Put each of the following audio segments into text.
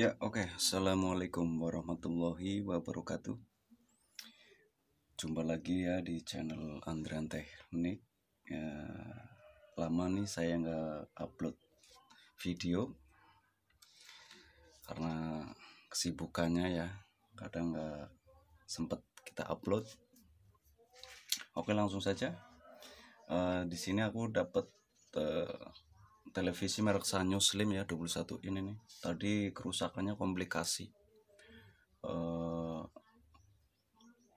Ya, oke. Assalamualaikum warahmatullahi wabarakatuh. Jumpa lagi ya di channel Andrian Teknik. Ya, lama nih saya nggak upload video karena kesibukannya ya. Kadang nggak sempet kita upload. Oke, langsung saja. Di sini aku dapat televisi merek Sanyo Slim ya 21 in ini. Tadi kerusakannya komplikasi.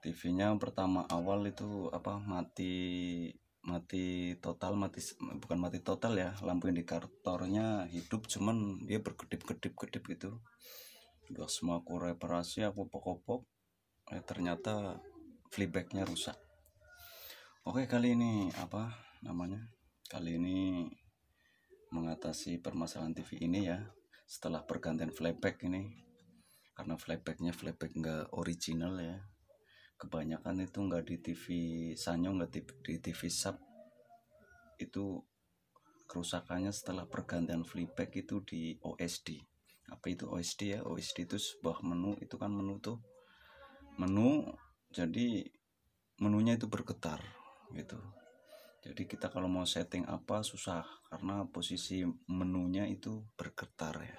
TV-nya pertama awal itu mati total, bukan mati total ya, lampu indikatornya hidup, cuman dia berkedip-kedip gitu. Udah semua aku reparasi, aku pokok-pokok, ternyata flybacknya rusak. Oke, kali ini kali ini mengatasi permasalahan TV ini ya, setelah pergantian flyback ini, karena flybacknya nggak original ya, kebanyakan itu nggak di TV Sanyo, nggak di TV Sub. Itu kerusakannya setelah pergantian flyback itu di OSD. Apa itu OSD ya? OSD itu sebuah menu, itu kan menu, jadi menunya itu bergetar gitu. Jadi kita kalau mau setting apa susah karena posisi menunya itu bergetar ya.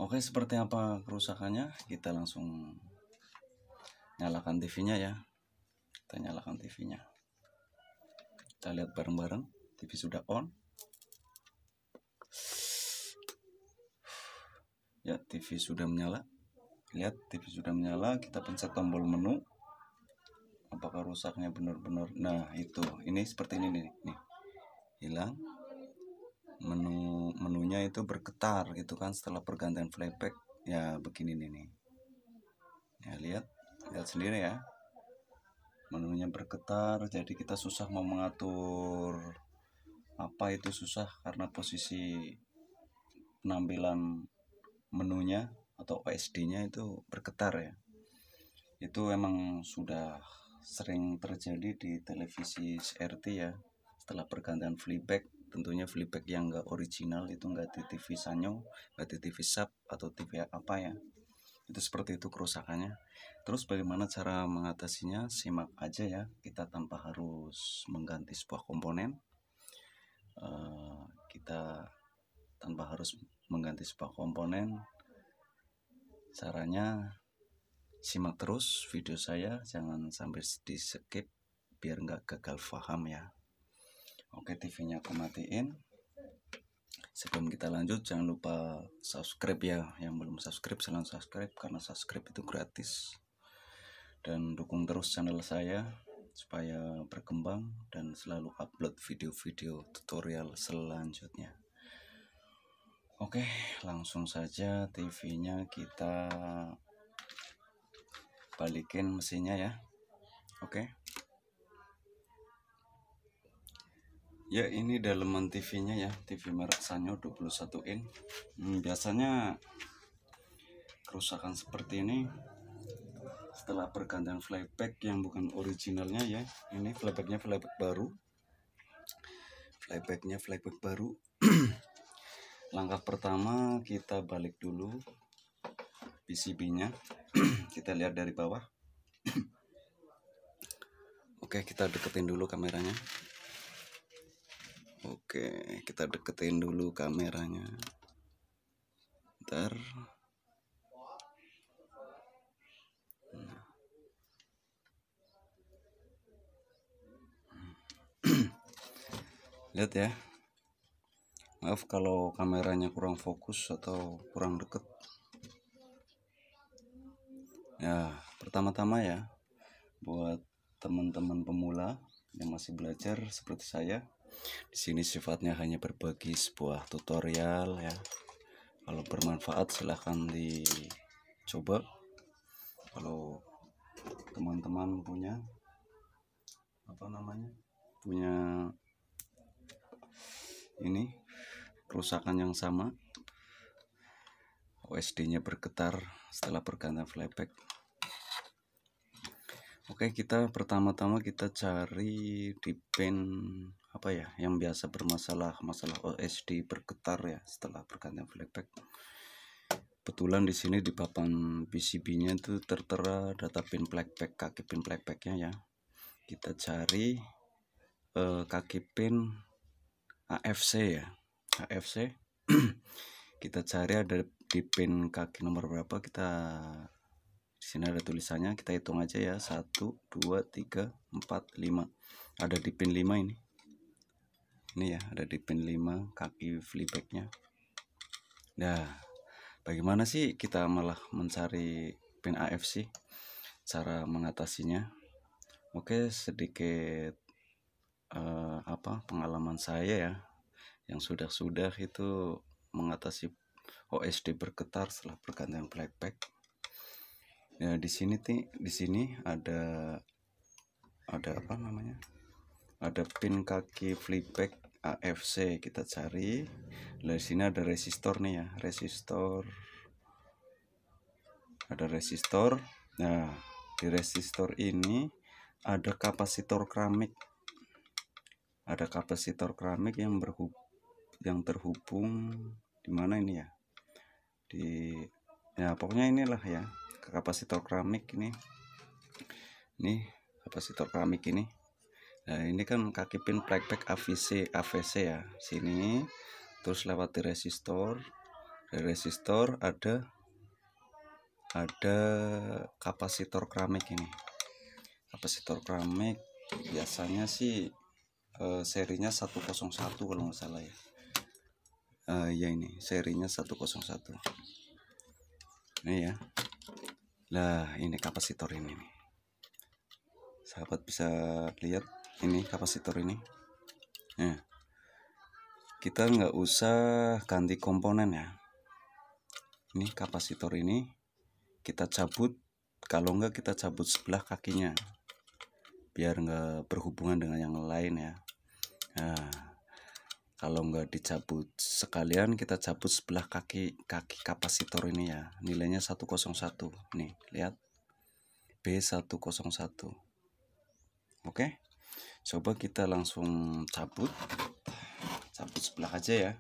Oke, seperti apa kerusakannya? Kita langsung nyalakan TV-nya ya. Kita nyalakan TV-nya. Kita lihat bareng-bareng. TV sudah on. Ya, TV sudah menyala. Lihat, TV sudah menyala. Kita pencet tombol menu. Apakah rusaknya benar-benar? Nah, itu. Ini seperti ini nih. Hilang. Menunya itu bergetar gitu kan setelah pergantian flyback. Ya, begini nih. Ya, lihat sendiri ya. Menunya bergetar, jadi kita susah mau mengatur apa itu, susah karena posisi penampilan menunya atau OSD-nya itu bergetar ya. Itu emang sudah sering terjadi di televisi CRT ya. Setelah pergantian flyback, tentunya flyback yang enggak original, itu enggak di TV Sanyo, enggak di TV Sub atau TV apa ya. Itu seperti itu kerusakannya. Terus bagaimana cara mengatasinya? Simak aja ya. Kita tanpa harus mengganti sebuah komponen, caranya simak terus video saya, jangan sampai di skip biar nggak gagal paham ya. Oke, TV-nya aku matiin. Sebelum kita lanjut, jangan lupa subscribe ya. Yang belum subscribe, silahkan subscribe karena subscribe itu gratis. Dan dukung terus channel saya supaya berkembang dan selalu upload video-video tutorial selanjutnya. Oke, langsung saja TV-nya kita balikin mesinnya ya. Oke. Ya, ini daleman TV-nya ya, TV merek Sanyo 21 in. Biasanya kerusakan seperti ini setelah pergantian flyback yang bukan originalnya ya. Ini flybacknya flyback baru. Langkah pertama, kita balik dulu PCB-nya. Kita lihat dari bawah. Oke, kita deketin dulu kameranya. Ntar. Lihat ya. Maaf kalau kameranya kurang fokus atau kurang deket. Ya, pertama-tama ya, buat teman-teman pemula yang masih belajar seperti saya, di sini sifatnya hanya berbagi sebuah tutorial ya. Kalau bermanfaat silahkan dicoba. Kalau teman-teman punya ini kerusakan yang sama, OSD-nya bergetar setelah pergantian flyback. Oke, kita pertama-tama kita cari di pin apa ya yang biasa masalah OSD bergetar ya setelah pergantian flyback. Kebetulan di sini di papan PCB-nya itu tertera data pin flagpack, kaki pin flagpack-nya ya. Kita cari kaki pin AFC ya, AFC. Kita cari ada di pin kaki nomor berapa, kita di sini ada tulisannya, kita hitung aja ya. 1 2 3 4 5. Ada di pin 5 ini. Ini ya, ada di pin 5 kaki flipback-nya. Nah, bagaimana sih kita malah mencari pin AFC? Cara mengatasinya? Oke, sedikit pengalaman saya ya, yang sudah itu mengatasi OSD bergetar setelah pergantian flagpack. Ya, di sini ada apa namanya? Ada pin kaki flipback AFC, kita cari. Di sini ada resistor nih ya, ada resistor. Nah, di resistor ini ada kapasitor keramik. Ada kapasitor keramik yang terhubung di mana ini ya? Pokoknya inilah ya, kapasitor keramik ini. Ini kapasitor keramik ini. Nah, ini kan kaki pin flagpack AVC ya. Sini terus lewati resistor. Dari resistor ada kapasitor keramik ini. Kapasitor keramik biasanya sih serinya 101 kalau nggak salah ya. Ya ini serinya 101. Ini ya. Nah, ini kapasitor ini nih. Sahabat bisa lihat ini kapasitor ini. Nah, kita nggak usah ganti komponen ya. Ini kapasitor ini kita cabut, kalau nggak kita cabut sebelah kakinya biar nggak berhubungan dengan yang lain ya. Nah, kalau nggak dicabut sekalian, kita cabut sebelah kaki kapasitor ini ya. Nilainya 101 nih, lihat B101. Oke, coba kita langsung cabut sebelah aja ya.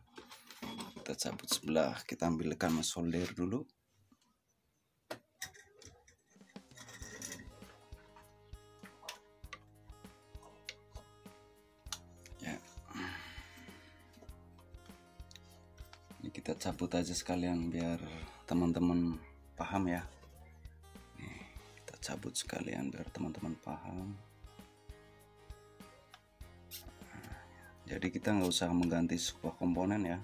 Kita cabut sebelah, kita ambilkan solder dulu. Ya, ini kita cabut aja sekalian biar teman-teman paham ya. Nih, kita cabut sekalian biar teman-teman paham. Jadi kita nggak usah mengganti sebuah komponen ya,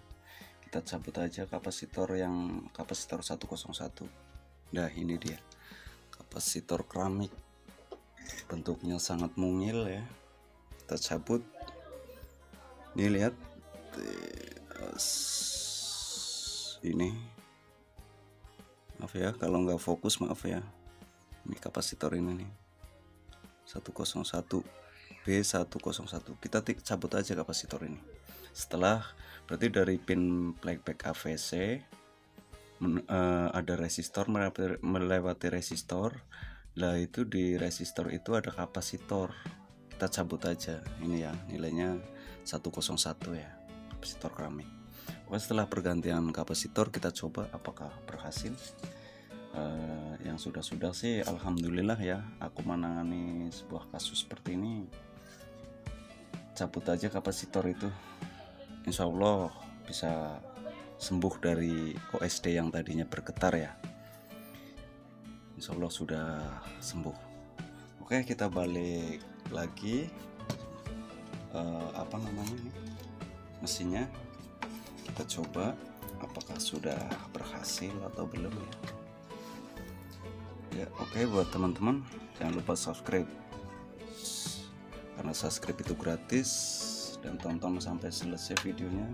kita cabut aja kapasitor 101. Nah, ini dia kapasitor keramik, bentuknya sangat mungil ya. Kita cabut, ini lihat ini, maaf ya kalau nggak fokus, maaf ya. Ini kapasitor ini nih 101 B101. Kita cabut aja kapasitor ini. Setelah berarti dari pin flagpack AVC ada resistor, melewati resistor. Lah itu di resistor itu ada kapasitor. Kita cabut aja. Ini ya, nilainya 101 ya, kapasitor keramik. Oke, setelah pergantian kapasitor kita coba apakah berhasil. Yang sudah sih alhamdulillah ya, aku menangani sebuah kasus seperti ini. Cabut aja kapasitor itu, insya Allah bisa sembuh dari OSD yang tadinya bergetar ya. Insya Allah sudah sembuh. Oke, kita balik lagi mesinnya. Kita coba apakah sudah berhasil atau belum ya. Ya, oke, buat teman-teman jangan lupa subscribe, karena subscribe itu gratis, dan tonton sampai selesai videonya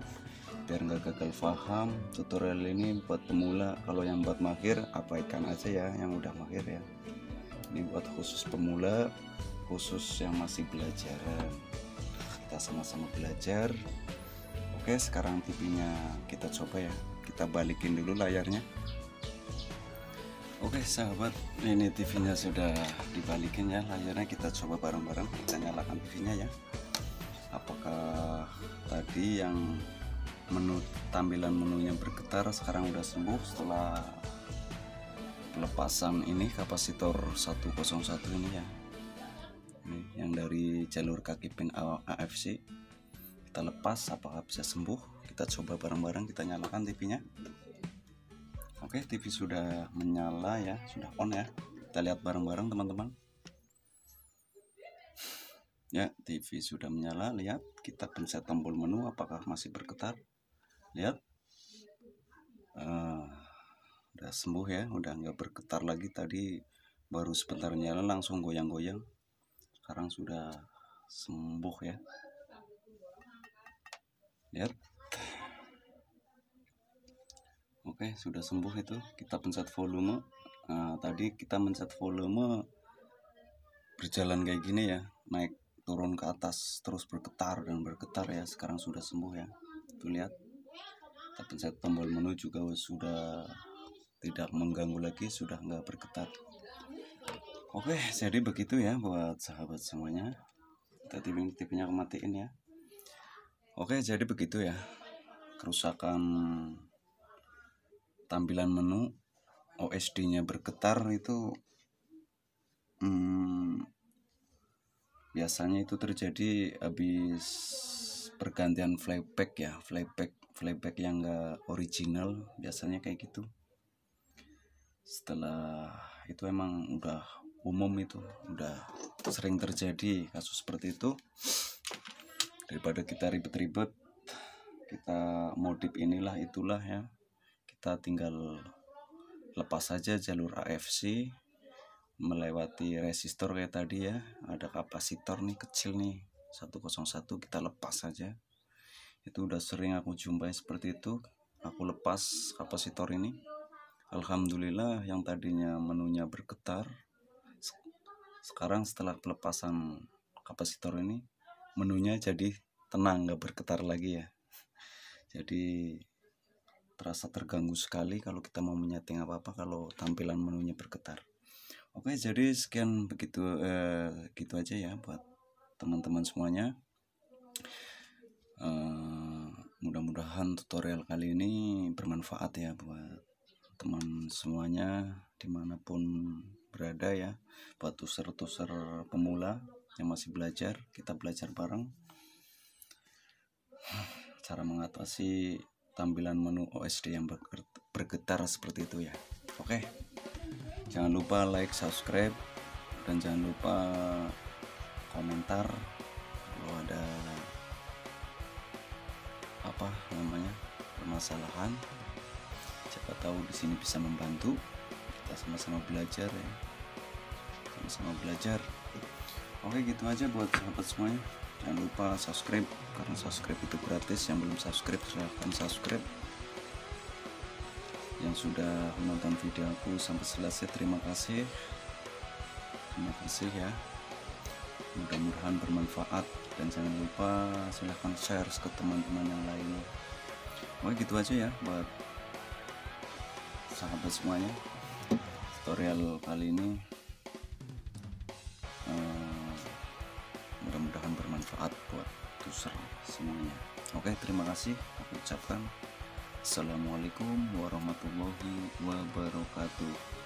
biar nggak gagal paham. Tutorial ini buat pemula, kalau yang buat mahir abaikan aja ya, yang udah mahir ya. Ini buat khusus pemula, khusus yang masih belajar. Kita sama-sama belajar. Oke, sekarang TV-nya kita coba ya, kita balikin dulu layarnya. Oke sahabat, ini TV-nya sudah dibalikin ya, layarnya kita coba bareng-bareng. Kita nyalakan TV-nya ya. Apakah tadi yang tampilan menunya bergetar. Sekarang udah sembuh setelah pelepasan ini kapasitor 101 ini ya, ini yang dari jalur kaki pin AFC kita lepas. Apakah bisa sembuh? Kita coba bareng-bareng, kita nyalakan TV-nya. Oke, TV sudah menyala ya, sudah on ya. Kita lihat bareng-bareng teman-teman ya. TV sudah menyala, lihat. Kita pencet tombol menu, apakah masih bergetar? Lihat, udah sembuh ya, udah nggak bergetar lagi. Tadi baru sebentar nyala langsung goyang-goyang, sekarang sudah sembuh ya. Lihat, oke, sudah sembuh itu. Kita pencet volume. Nah, tadi kita mencet volume berjalan kayak gini ya, naik turun ke atas terus bergetar dan bergetar ya. Sekarang sudah sembuh ya, tuh lihat. Kita pencet tombol menu juga sudah tidak mengganggu lagi, sudah nggak bergetar. Oke, jadi begitu ya buat sahabat semuanya. Kita TV-nya matiin ya. Oke, jadi begitu ya kerusakan tampilan menu OSD-nya bergetar itu. Biasanya itu terjadi habis pergantian playback ya, playback yang enggak original, biasanya kayak gitu. Setelah itu emang udah umum, itu udah sering terjadi kasus seperti itu. Daripada kita ribet-ribet, kita modif inilah itulah ya, kita tinggal lepas saja jalur AFC, melewati resistor kayak tadi ya. Ada kapasitor nih kecil nih 101, kita lepas saja. Itu udah sering aku jumpai seperti itu. Aku lepas kapasitor ini, alhamdulillah yang tadinya menunya bergetar, sekarang setelah pelepasan kapasitor ini menunya jadi tenang, nggak bergetar lagi ya. Jadi terasa terganggu sekali kalau kita mau menyeting apa-apa kalau tampilan menunya bergetar. Oke, jadi sekian begitu gitu aja ya buat teman-teman semuanya. Mudah-mudahan tutorial kali ini bermanfaat ya buat teman semuanya dimanapun berada ya. Buat user-user pemula yang masih belajar, kita belajar bareng cara mengatasi tampilan menu OSD yang bergetar seperti itu ya. Oke, jangan lupa like, subscribe, dan jangan lupa komentar kalau ada apa namanya permasalahan. Siapa tahu di sini bisa membantu, kita sama-sama belajar ya, sama-sama belajar. Oke, gitu aja buat sahabat semuanya. Jangan lupa subscribe, karena subscribe itu gratis. Yang belum subscribe silahkan subscribe. Yang sudah menonton video aku sampai selesai, terima kasih ya. Mudah-mudahan bermanfaat, dan jangan lupa silahkan share ke teman-teman yang lainnya. Oke, gitu aja ya buat sahabat semuanya. Tutorial kali ini mudah-mudahan bermanfaat buat user semuanya. Oke, terima kasih. Aku ucapkan assalamualaikum warahmatullahi wabarakatuh.